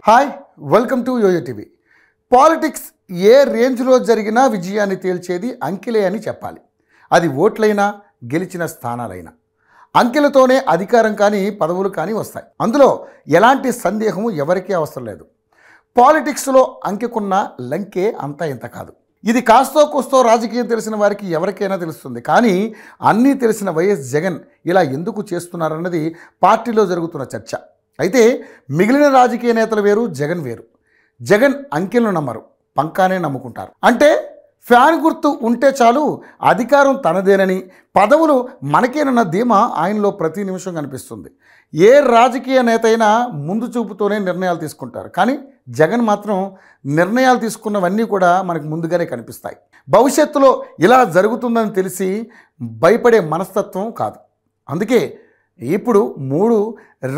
Hi welcome to YoYo TV. Politics ఏ రేంజ్లో జరిగినా విజయాన్ని తేల్చేది అంకెలే అని చెప్పాలి. అది ఓట్లైనా గెలిచిన స్థానాలైనా అంకెలతోనే అధికారం కానీ పదవులు కానీ వస్తాయి. అందులో ఎలాంటి సందేహం ఎవరికీ అవసరం లేదు. పాలిటిక్స్లో అంకెకున్న లంకే అంతా ఇంత కాదు. ఇది కాస్తో కూస్తో రాజకీయం తెలిసిన వారికి ఎవరికైనా తెలుస్తుంది. కానీ అన్నీ తెలిసిన వైఎస్ జగన్ ఇలా ఎందుకు చేస్తున్నారన్నది పార్టీలో జరుగుతున్న చర్చ. అయితే మిగిలిన రాజకీయ నేతలు వేరు, జగన్ వేరు. జగన్ అంకెలను నమ్మరు, పంకానే నమ్ముకుంటారు. అంటే ఫ్యాన్ గుర్తు ఉంటే చాలు అధికారం తనదేనని, పదవులు మనకేనన్న ధీమా ఆయనలో ప్రతి నిమిషం కనిపిస్తుంది. ఏ రాజకీయ నేత అయినా ముందు చూపుతోనే నిర్ణయాలు తీసుకుంటారు. కానీ జగన్ మాత్రం నిర్ణయాలు తీసుకున్నవన్నీ కూడా మనకు ముందుగానే కనిపిస్తాయి. భవిష్యత్తులో ఇలా జరుగుతుందని తెలిసి భయపడే మనస్తత్వం కాదు. అందుకే ఇప్పుడు 3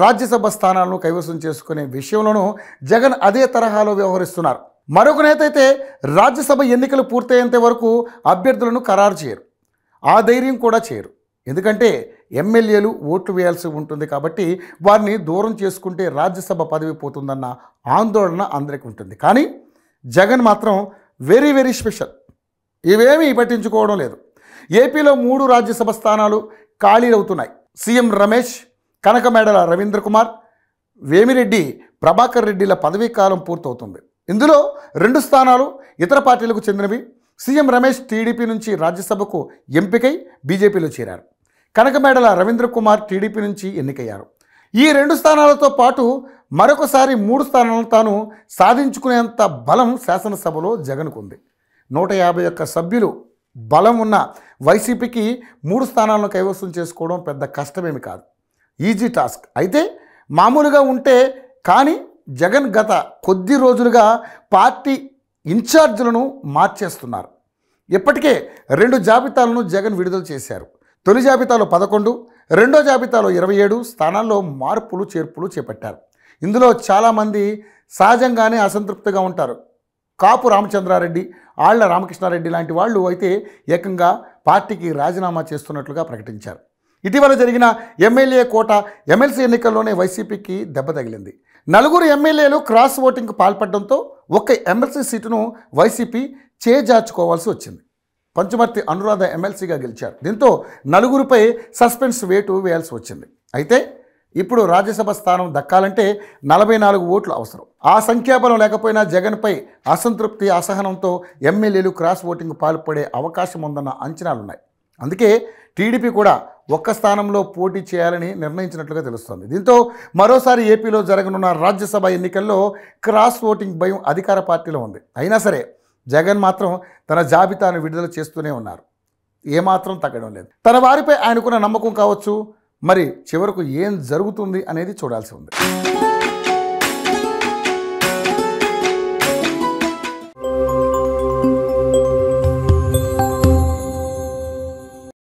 రాజ్యసభ స్థానాలను కైవసం చేసుకునే విషయంలోనూ జగన్ అదే తరహాలో వ్యవహరిస్తున్నారు. మరొక నేత అయితే రాజ్యసభ ఎన్నికలు పూర్తయ్యేంత వరకు అభ్యర్థులను ఖరారు చేయరు. ఆ ధైర్యం కూడా చేయరు. ఎందుకంటే ఎమ్మెల్యేలు ఓట్లు వేయాల్సి ఉంటుంది కాబట్టి వారిని దూరం చేసుకుంటే రాజ్యసభ పదవి పోతుందన్న ఆందోళన అందరికీ ఉంటుంది. కానీ జగన్ మాత్రం వెరీ వెరీ స్పెషల్. ఇవేమీ పట్టించుకోవడం లేదు. ఏపీలో 3 రాజ్యసభ స్థానాలు ఖాళీ అవుతున్నాయి. సీఎం రమేష్, కనకమేడల రవీంద్ర కుమార్, వేమిరెడ్డి ప్రభాకర్ రెడ్డిల పదవీ కాలం పూర్తవుతుంది. ఇందులో 2 స్థానాలు ఇతర పార్టీలకు చెందినవి. సీఎం రమేష్ టీడీపీ నుంచి రాజ్యసభకు ఎంపికై బీజేపీలో చేరారు. కనకమేడల రవీంద్ర కుమార్ టీడీపీ నుంచి ఎన్నికయ్యారు. ఈ 2 స్థానాలతో పాటు మరొకసారి 3 స్థానాలను తాను సాధించుకునేంత బలం శాసనసభలో జగన్కు ఉంది. 151 సభ్యులు బలం ఉన్న వైసీపీకి 3 స్థానాలను కైవసం చేసుకోవడం పెద్ద కష్టమేమి కాదు, ఈజీ టాస్క్. అయితే మామూలుగా ఉంటే కానీ జగన్ గత కొద్ది రోజులుగా పార్టీ ఇన్ఛార్జీలను మార్చేస్తున్నారు. ఇప్పటికే 2 జాబితాలను జగన్ విడుదల చేశారు. తొలి జాబితాలో 11, రెండో జాబితాలో 27 స్థానాల్లో మార్పులు చేర్పులు చేపట్టారు. ఇందులో చాలామంది సహజంగానే అసంతృప్తిగా ఉంటారు. కాపు రామచంద్రారెడ్డి, ఆళ్ల రామకృష్ణారెడ్డి లాంటి వాళ్ళు అయితే ఏకంగా పార్టీకి రాజీనామా చేస్తున్నట్లుగా ప్రకటించారు. ఇటీవల జరిగిన ఎమ్మెల్యే కోట, ఎమ్మెల్సీ ఎన్నికల్లోనే వైసీపీకి దెబ్బ తగిలింది. 4 ఎమ్మెల్యేలు క్రాస్ ఓటింగ్కు పాల్పడడంతో ఒక్క ఎమ్మెల్సీ సీటును వైసీపీ చేజార్చుకోవాల్సి వచ్చింది. పంచమర్తి అనురాధ ఎమ్మెల్సీగా గెలిచారు. దీంతో 4పై సస్పెన్స్ వేటు వేయాల్సి వచ్చింది. అయితే ఇప్పుడు రాజ్యసభ స్థానం దక్కాలంటే 44 ఓట్లు అవసరం. ఆ సంఖ్యాబలం లేకపోయినా జగన్పై అసంతృప్తి, అసహనంతో ఎమ్మెల్యేలు క్రాస్ ఓటింగ్ పాల్పడే అవకాశం ఉందన్న అంచనాలున్నాయి. అందుకే టీడీపీ కూడా ఒక్క స్థానంలో పోటీ చేయాలని నిర్ణయించినట్లుగా తెలుస్తోంది. దీంతో మరోసారి ఏపీలో జరగనున్న రాజ్యసభ ఎన్నికల్లో క్రాస్ ఓటింగ్ భయం అధికార పార్టీలో ఉంది. అయినా సరే జగన్ మాత్రం తన జాబితాను విడుదల చేస్తూనే ఉన్నారు. ఏమాత్రం తగ్గడం లేదు. తన వారిపై ఆయనకున్న నమ్మకం కావచ్చు. మరి చివరకు ఏం జరుగుతుంది అనేది చూడాల్సి ఉంది.